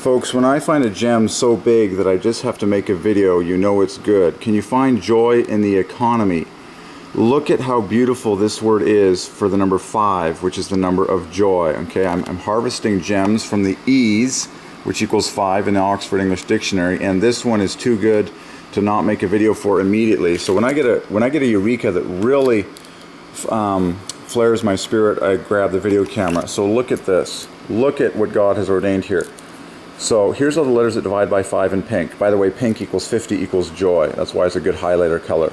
Folks, when I find a gem so big that I just have to make a video, you know it's good. Can you find joy in the economy? Look at how beautiful this word is for the number 5, which is the number of joy. Okay, I'm harvesting gems from the E's, which equals 5 in the Oxford English Dictionary, and this one is too good to not make a video for immediately. So when I get a eureka that really flares my spirit, I grab the video camera. So look at this. Look at what God has ordained here. So here's all the letters that divide by 5 in pink. By the way, pink equals 50 equals joy. That's why it's a good highlighter color.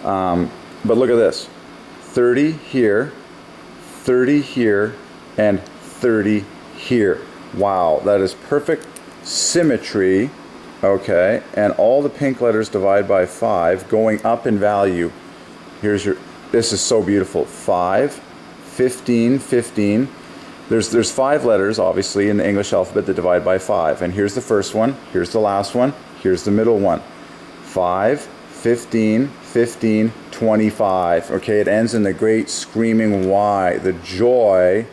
But look at this. 30 here, 30 here, and 30 here. Wow, that is perfect symmetry. Okay, and all the pink letters divide by 5, going up in value. Here's your, this is so beautiful. 5, 15, 15. There's 5 letters, obviously, in the English alphabet that divide by 5. And here's the first one, here's the last one, here's the middle one. 5, 15, 15, 25. Okay, it ends in the great screaming Y, the joy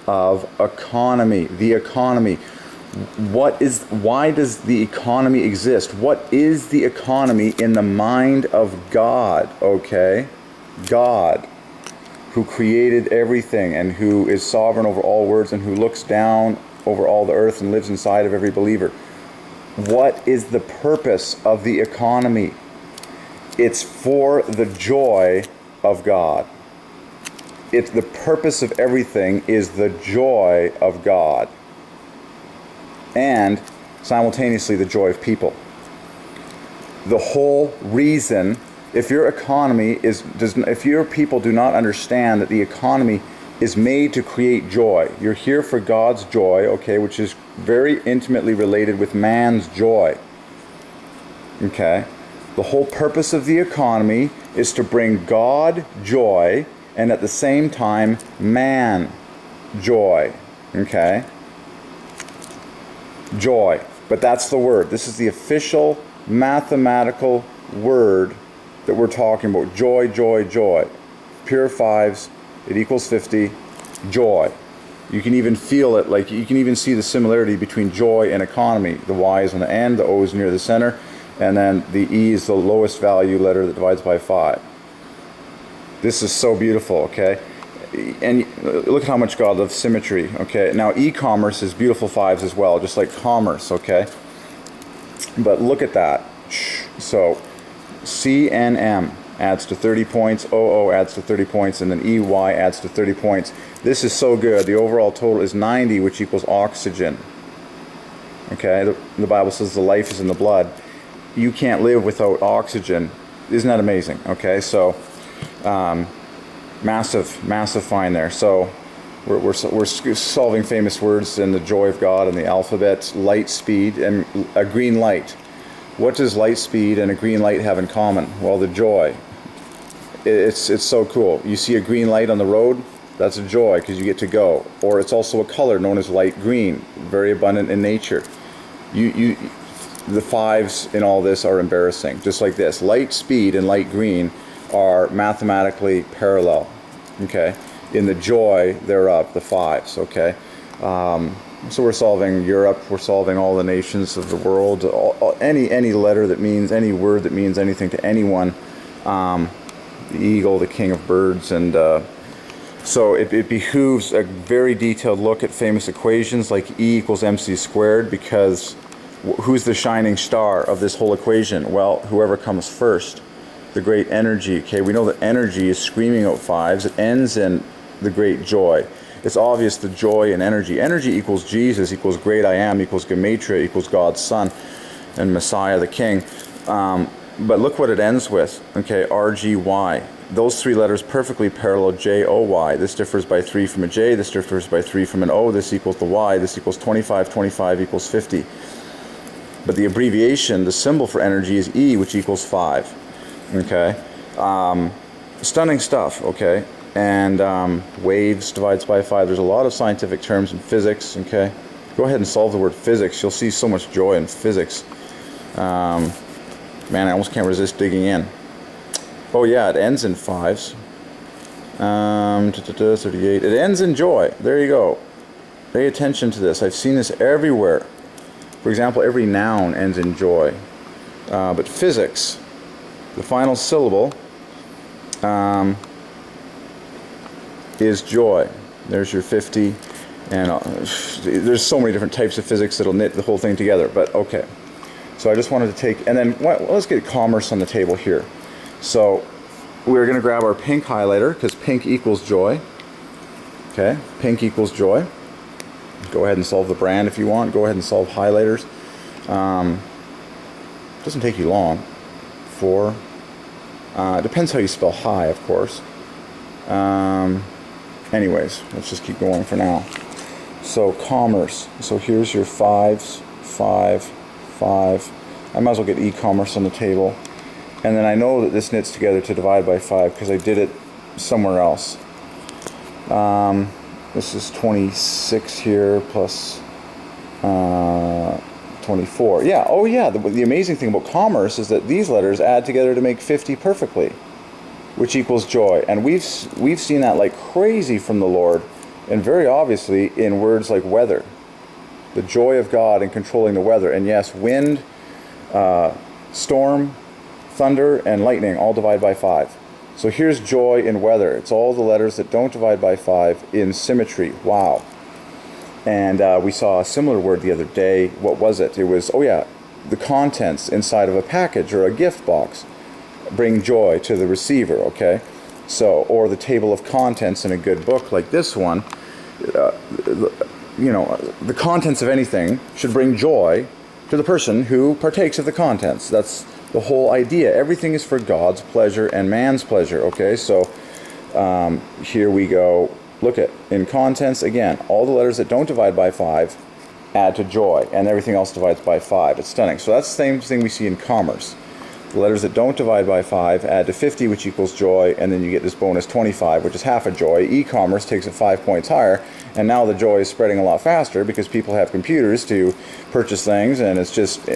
of economy, the economy. Why does the economy exist? What is the economy in the mind of God? Okay, God, who created everything and who is sovereign over all words and who looks down over all the earth and lives inside of every believer. What is the purpose of the economy? It's for the joy of God. It's the purpose of everything is the joy of God, and simultaneously the joy of people. The whole reason, if your economy if your people do not understand that the economy is made to create joy, you're here for God's joy, okay, which is very intimately related with man's joy. Okay, the whole purpose of the economy is to bring God joy and at the same time man joy. Okay, joy, but that's the word. This is the official mathematical word that we're talking about. Joy, joy, joy. Pure 5s, it equals 50. Joy. You can even feel it, like you can even see the similarity between joy and economy. The Y is on the end, the O is near the center, and then the E is the lowest value letter that divides by 5. This is so beautiful, okay? And look at how much God loves symmetry, okay? Now e-commerce is beautiful 5s as well, just like commerce, okay? But look at that. So CNM adds to 30 points, OO adds to 30 points, and then EY adds to 30 points. This is so good. The overall total is 90, which equals oxygen. Okay, the Bible says the life is in the blood. You can't live without oxygen. Isn't that amazing? Okay, so massive find there. So we're solving famous words in the joy of God and the alphabet. Light, speed, and a green light. What does light, speed, and a green light have in common? Well, the joy. It's so cool. You see a green light on the road, that's a joy because you get to go. Or it's also a color known as light green, very abundant in nature. The 5s in all this are embarrassing, just like this. Light, speed, and light green are mathematically parallel, okay, in the joy thereof, the 5s, okay. So we're solving Europe, we're solving all the nations of the world, any letter that means, any word that means anything to anyone, the eagle, the king of birds, and so it behooves a very detailed look at famous equations like E equals mc squared, because who's the shining star of this whole equation? Well, whoever comes first, the great energy, okay, we know that energy is screaming out 5s, it ends in the great joy. It's obvious the joy and energy. Energy equals Jesus, equals great I am, equals Gematria, equals God's Son, and Messiah the King. But look what it ends with, okay, RGY. Those 3 letters perfectly parallel JOY. This differs by 3 from a J, this differs by 3 from an O, this equals the Y, this equals 25, 25 equals 50. But the abbreviation, the symbol for energy is E, which equals 5, okay. Stunning stuff, okay. And waves divides by 5. There's a lot of scientific terms in physics, okay. Go ahead and solve the word physics. You'll see so much joy in physics. Man, I almost can't resist digging in. Oh yeah, it ends in 5s. 38. It ends in joy. There you go. Pay attention to this. I've seen this everywhere. For example, every noun ends in joy. But physics, the final syllable is joy. There's your 50. And there's so many different types of physics that'll knit the whole thing together. But okay. So I just wanted to take, and then let's get commerce on the table here. So we're going to grab our pink highlighter, because pink equals joy. Okay, pink equals joy. Go ahead and solve the brand if you want. Go ahead and solve highlighters. Doesn't take you long. 4. Depends how you spell high, of course. Anyways, let's just keep going for now. So commerce. So here's your 5s. 5, 5. I might as well get e-commerce on the table. And then I know that this knits together to divide by 5 because I did it somewhere else. This is 26 here plus 24. Yeah, oh yeah, the amazing thing about commerce is that these letters add together to make 50 perfectly, which equals joy. And we've seen that like crazy from the Lord, and very obviously in words like weather. The joy of God in controlling the weather. And yes, wind, storm, thunder, and lightning all divide by 5. So here's joy in weather. It's all the letters that don't divide by 5 in symmetry. Wow. And we saw a similar word the other day. What was it? It was, oh yeah, the contents inside of a package or a gift box bring joy to the receiver, okay? So, or the table of contents in a good book like this one, you know, the contents of anything should bring joy to the person who partakes of the contents. That's the whole idea. Everything is for God's pleasure and man's pleasure, okay? So here we go. Look at, in contents, again, all the letters that don't divide by 5 add to joy, and everything else divides by 5. It's stunning. So that's the same thing we see in commerce. The letters that don't divide by 5 add to 50, which equals joy, and then you get this bonus 25, which is half a joy. E-commerce takes it 5 points higher, and now the joy is spreading a lot faster because people have computers to purchase things, and it's just,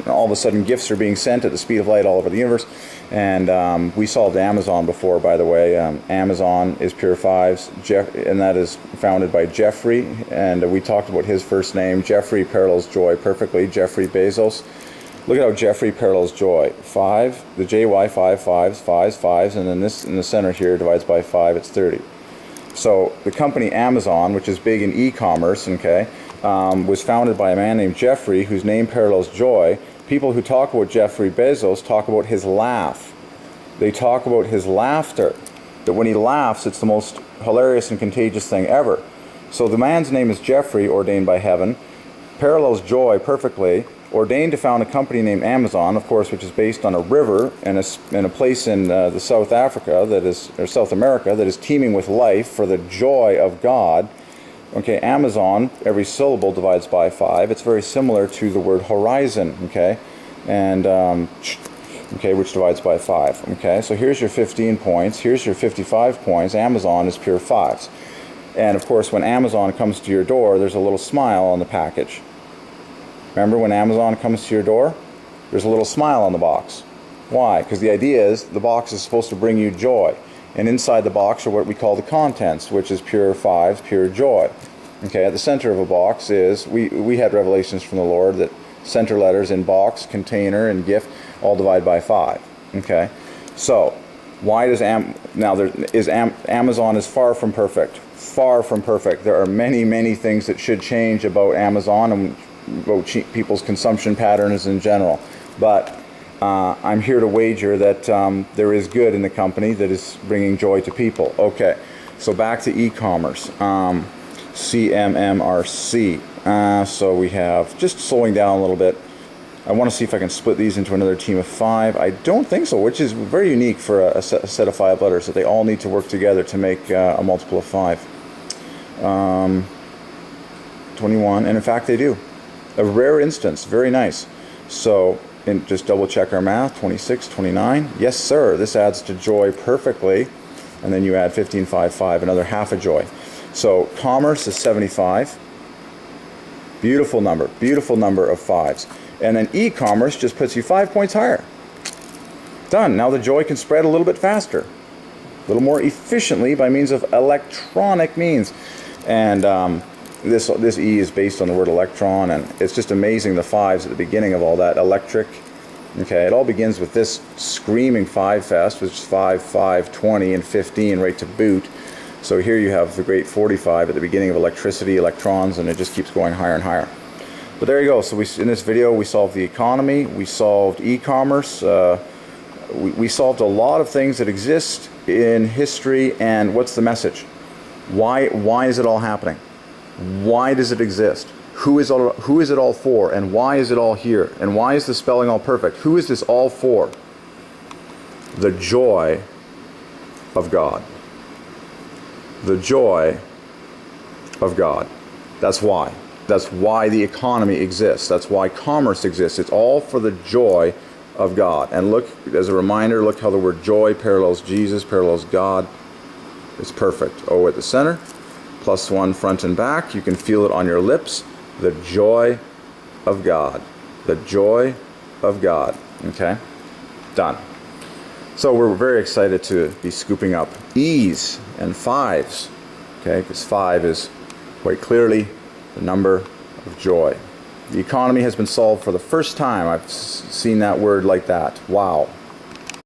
all of a sudden gifts are being sent at the speed of light all over the universe. And we solved Amazon before, by the way. Amazon is pure 5s, and that is founded by Jeffrey, and we talked about his first name. Jeffrey parallels joy perfectly, Jeffrey Bezos. Look at how Jeffrey parallels joy. 5, the JY, 5, 5s, 5s, 5s, and then this in the center here divides by 5, it's 30. So the company Amazon, which is big in e-commerce, okay, was founded by a man named Jeffrey, whose name parallels joy. People who talk about Jeffrey Bezos talk about his laugh. They talk about his laughter. That when he laughs, it's the most hilarious and contagious thing ever. So the man's name is Jeffrey, ordained by heaven, parallels joy perfectly, ordained to found a company named Amazon, of course, which is based on a river and a place in the South Africa that is, or South America, that is teeming with life for the joy of God. Okay, Amazon, every syllable divides by 5. It's very similar to the word horizon, okay, and okay, which divides by 5. Okay, so here's your 15 points. Here's your 55 points. Amazon is pure 5s, and of course, when Amazon comes to your door, there's a little smile on the package. Remember, when Amazon comes to your door, there's a little smile on the box. Why? Because the idea is the box is supposed to bring you joy. And inside the box are what we call the contents, which is pure 5s, pure joy. Okay, at the center of a box is, we had revelations from the Lord that center letters in box, container, and gift all divide by 5. Okay, so why does Amazon is far from perfect. Far from perfect. There are many, many things that should change about Amazon and about people's consumption patterns in general, but I'm here to wager that there is good in the company that is bringing joy to people. Okay, so back to e-commerce, CMMRC. So we have, just slowing down a little bit, I want to see if I can split these into another team of 5. I don't think so, which is very unique for a set of 5 letters, that they all need to work together to make a multiple of 5. 21, and in fact they do. A rare instance, very nice. So, and just double check our math, 26, 29. Yes, sir, this adds to joy perfectly. And then you add 15, 5, 5, another half a joy. So, commerce is 75. Beautiful number of 5s. And then e-commerce just puts you 5 points higher. Done. Now the joy can spread a little bit faster, a little more efficiently by means of electronic means. And this E is based on the word electron, and it's just amazing the 5s at the beginning of all that. Electric. Okay, it all begins with this screaming 5 fest, which is 5, 5, 20, and 15 right to boot. So here you have the great 45 at the beginning of electricity, electrons, and it just keeps going higher and higher. But there you go. So in this video we solved the economy, we solved e-commerce, we solved a lot of things that exist in history. And what's the message? Why is it all happening? Why does it exist? Who is it all for? And why is it all here? And why is the spelling all perfect? Who is this all for? The joy of God. The joy of God. That's why. That's why the economy exists. That's why commerce exists. It's all for the joy of God. And look, as a reminder, look how the word joy parallels Jesus, parallels God. It's perfect. O at the center, +1 front and back. You can feel it on your lips. The joy of God. The joy of God. Okay? Done. So we're very excited to be scooping up E's and 5s. Okay? Because 5 is quite clearly the number of joy. The economy has been solved for the first time. I've seen that word like that. Wow.